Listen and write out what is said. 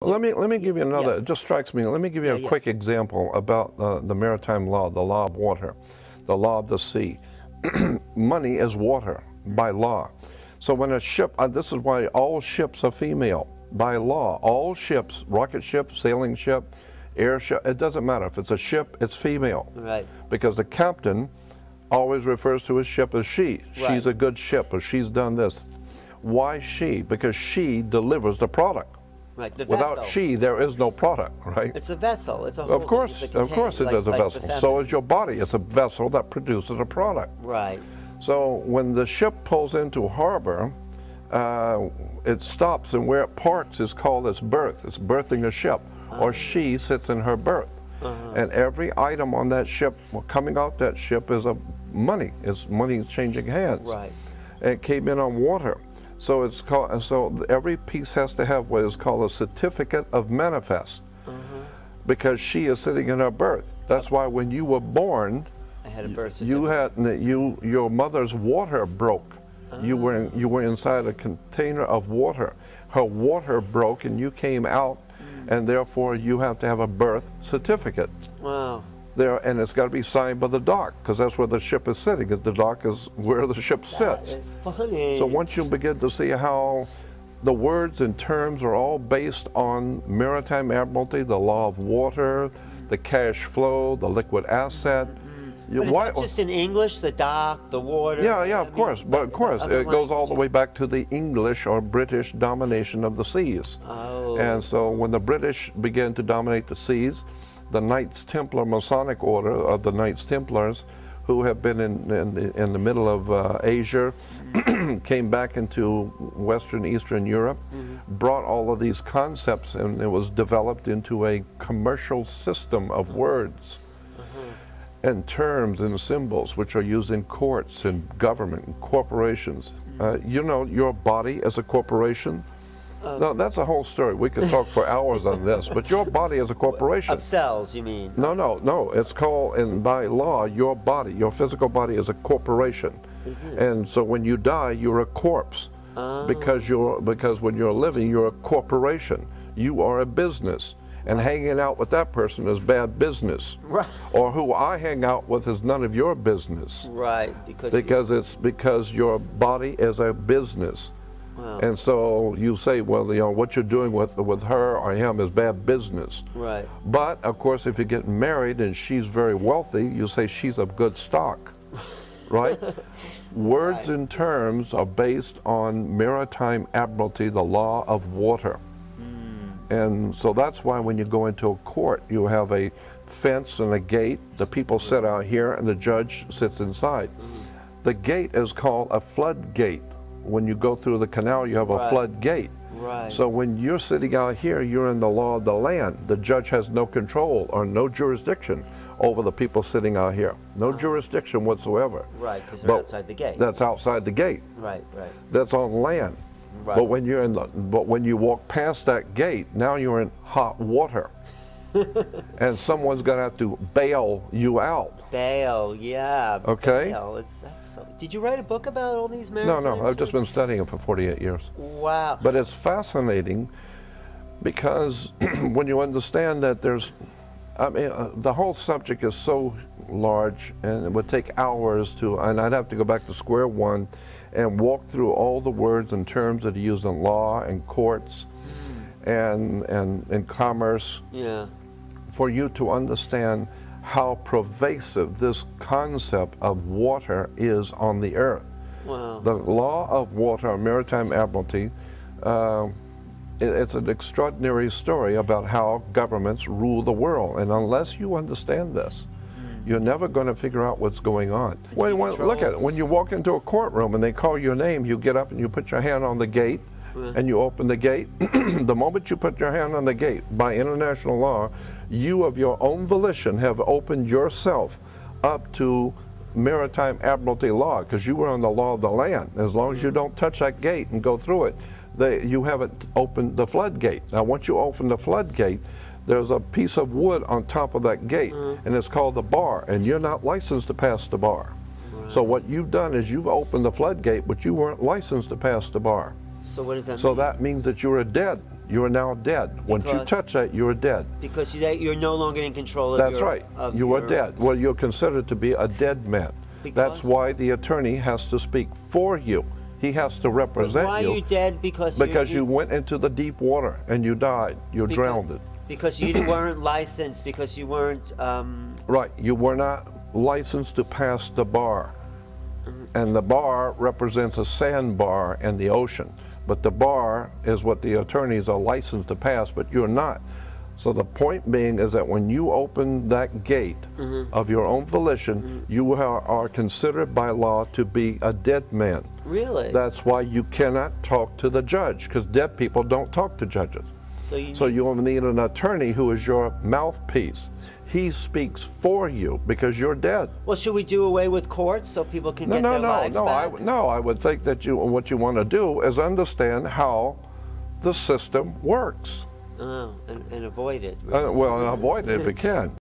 Well, let me give you another. Yeah. It just strikes me. Let me give you a quick example about the maritime law, the law of water, the law of the sea. Money is water by law. So when a ship, this is why all ships are female by law. All ships, rocket ship, sailing ship, airship, it doesn't matter. If it's a ship, it's female. Right. Because the captain always refers to his ship as she. Right. She's a good ship, or she's done this. Why she? Because she delivers the product. Right, the Without vessel. she, there is no product, right? It's a vessel. It's a whole. Of course it is a vessel. So is your body. It's a vessel that produces a product. Right. So when the ship pulls into harbor, it stops, and where it parks is called its berth. It's berthing a ship, or she sits in her berth. And every item on that ship, coming out that ship, is money. It's money changing hands. Right. And it came in on water. So it's called. So every piece has to have what is called a certificate of manifest, because she is sitting in her berth. That's why when you were born, I had a birth certificate. your mother's water broke. You were inside a container of water. Her water broke, and you came out, and therefore you have to have a birth certificate. Wow. There, and it's got to be signed by the dock, because that's where the ship is sitting. The dock is where the ship sits. It's funny. So once you begin to see how the words and terms are all based on Maritime Admiralty, the law of water, the cash flow, the liquid asset. But it's not just in English, the dock, the water. Yeah, of course. But of course, it goes all the way back to the English or British domination of the seas. Oh. And so when the British began to dominate the seas, the Knights Templar Masonic Order of the Knights Templars, who have been in the middle of Asia, came back into Western Eastern Europe, brought all of these concepts, and it was developed into a commercial system of words and terms and symbols which are used in courts and government and corporations. You know, your body as a corporation. No, that's a whole story. We could talk for hours on this, but your body is a corporation. Of cells, you mean? No. It's called, and by law, your body, your physical body is a corporation. And so when you die, you're a corpse. Because when you're living, you're a corporation. You are a business. And hanging out with that person is bad business. Right. Or who I hang out with is none of your business. Right. Because your body is a business. Wow. And so you say, well, you know, what you're doing with her or him is bad business. Right. But of course, if you get married and she's very wealthy, you say she's of good stock, right? Words and terms are based on Maritime Admiralty, the law of water. And so that's why when you go into a court, you have a fence and a gate. The people sit out here and the judge sits inside. The gate is called a floodgate. When you go through the canal, you have a floodgate. Right. So when you're sitting out here, you're in the law of the land. The judge has no control or no jurisdiction over the people sitting out here. No jurisdiction whatsoever. Right, because they're outside the gate. That's outside the gate. Right. That's on land. Right. But when you walk past that gate, now you're in hot water. And someone's going to have to bail you out. Bail, yeah. Okay. Bail. Did you write a book about all these maritime? No. I've just been studying it for 48 years. Wow. But it's fascinating because when you understand that the whole subject is so large, and it would take hours and I'd have to go back to square one and walk through all the words and terms that are used in law and courts and in commerce. Yeah. For you to understand how pervasive this concept of water is on the earth. Wow. The law of water, Maritime Admiralty, it's an extraordinary story about how governments rule the world. And unless you understand this, you're never going to figure out what's going on. Look at it. When you walk into a courtroom and they call your name, you get up and you put your hand on the gate and you open the gate. The moment you put your hand on the gate, by international law, you of your own volition have opened yourself up to Maritime Admiralty law, because you were on the law of the land. As long as you don't touch that gate and go through it, you haven't opened the floodgate. Now once you open the floodgate, there's a piece of wood on top of that gate, and it's called the bar, and you're not licensed to pass the bar. So what you've done is you've opened the floodgate, but you weren't licensed to pass the bar. So what does that mean? So that means that you're a dead You are now dead. Once you touch that, you are dead. Because you're no longer in control of That's right. You are dead. Well, you're considered to be a dead man. That's why the attorney has to speak for you. He has to represent you. Why are you dead? Because you went into the deep water and you died. You drowned. Because you weren't licensed. Because you weren't. Right. You were not licensed to pass the bar. And the bar represents a sandbar in the ocean. But the bar is what the attorneys are licensed to pass, but you're not. So the point being is that when you open that gate of your own volition, you are considered by law to be a dead man. Really? That's why you cannot talk to the judge, because dead people don't talk to judges. So you need an attorney who is your mouthpiece. He speaks for you because you're dead. Well, should we do away with courts so people can get their lives back? No, I would think that what you want to do is understand how the system works. Oh, and avoid it. Well, avoid it if you can.